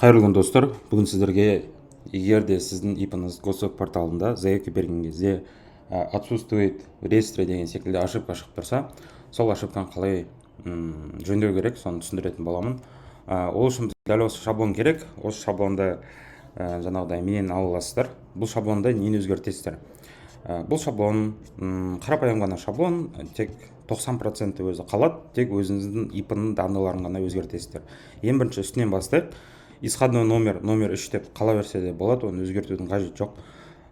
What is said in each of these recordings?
Қайырлы күн достар, бүгін сіздерге егер де сіздің ИП-іңіз госуп порталында заявка берген кезде отсутствует в реестре деген секілді ошибка шығып тұрса, сол ошибканы қалай жөндеу керек, соны түсіндіретін боламын. Ол үшін дәл осы шаблон керек. Осы шаблонды жаңағыдай менен ала аласыздар. Бұл шаблонда нені өзгертесіздер? Бұл шаблон қарапайым ғана шаблон, тек 90% өзі қалады, тек өзіңіздің ИП-ның данныйларын ғана өзгертесіздер. Ең бірінші үстінен бастайық. Исходной номер 3 деп қала берсе де болады, оны өзгертудің қажеті жоқ.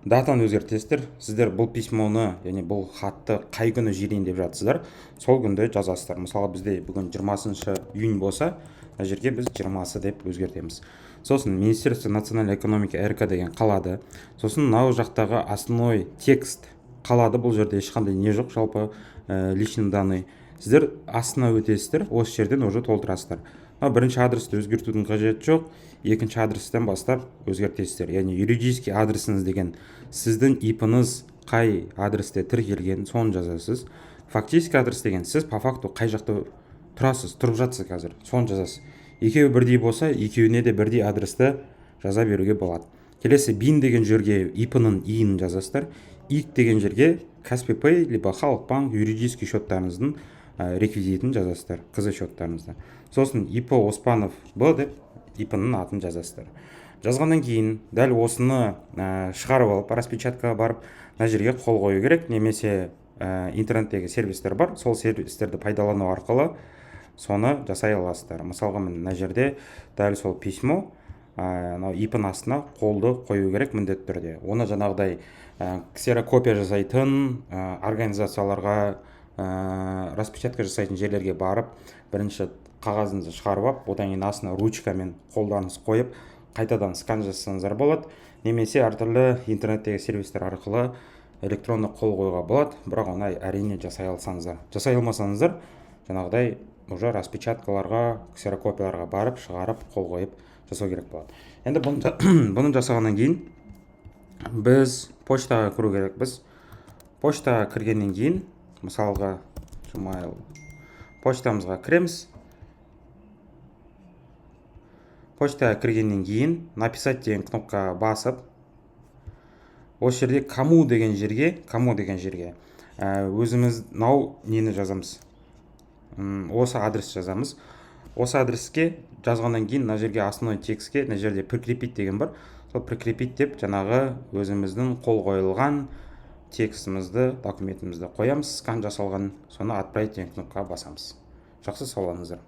Датаны өзгертесіздер. Сіздер бұл письмоны, яғни бұл хатты қай күні жіберейін деп жатсыздар, сол күнді жазасыздар. Мысалы, бізде бүгін 20 июнь болса, мына жерге біз 20 деп өзгертеміз. Сосын Министерство национальной экономики РК деген қалады. Сосын мынау жақтағы основной текст қалады. Бұл жерде ешқандай не жоқ, жалпы личный данный. Сіздер астына өтесіздер, осы жерден уже толтырасыздар. Бірінші адресті өзгертудің қажеті жоқ, екінші адрестен бастап өзгертесіздер. Яғни юридический адресіңіз деген сіздің ИП-іңіз қай адресте тіркелген, соны жазасыз. Фактический адрес деген сіз по факту қай жақта тұрасыз, тұрып жатсыз қазір, соны жазасыз. Екеуі бірдей болса, екеуіне де бірдей адресті жаза беруге болады. Келесі бин деген жерге ИП-ның иін жазасыздар. ИК деген жерге Каспий Пэй, либо Халықбанк юридический счеттарыңыздың реквизитін жазасыздар, КЗ счеттарыңызды. Сосын ИП Оспанов Б деп ИП-ның атын жазасыздар. Жазғаннан кейін дәл осыны шығарып алып, распечаткаға барып, мына жерге қол қою керек, немесе интернеттегі сервистер бар, сол сервистерді пайдалану арқылы соны жасай аласыздар. Мысалға, мына жерде дәл сол письмо ИП-ның астына қолды қою керек міндетті түрде. Оны жаңағыдай ксерокопия жасайтын организацияларға, распечатка жасайтын жерлерге барып, бірінші қағазыңызды шығарып алып, одан кейін астына ручкамен қолдарыңыз қойып, қайтадан скан жасасаңыздар болады. Немесе әртүрлі интернеттегі сервистер арқылы электронды қол қоюға болады, бірақ оны әрине жасай алсаңыздар. Жасай алмасаңыздар, жаңағыдай уже распечаткаларға, ксерокопияларға барып, шығарып, қол қойып жасау керек болады. Енді бұны жасағаннан кейін біз почтаға кіру керекпіз. Почтаға кіргеннен кейін, мысалға, почтамызға кіреміз. Почтаға кіргеннен кейін написать деген кнопкаға басып, осы жерде кому деген жерге өзіміз нені жазамыз, осы адрес жазамыз. Осы адреске жазғаннан кейін мына жерге основной текстке, мына жерде прикрепить деген бар. Сол прикрепить деп жаңағы өзіміздің қол қойылған текстімізді, документімізді қоямыз, скан жасалған, соны отправить деген кнопкаға басамыз. Жақсы, сау болыңыздар.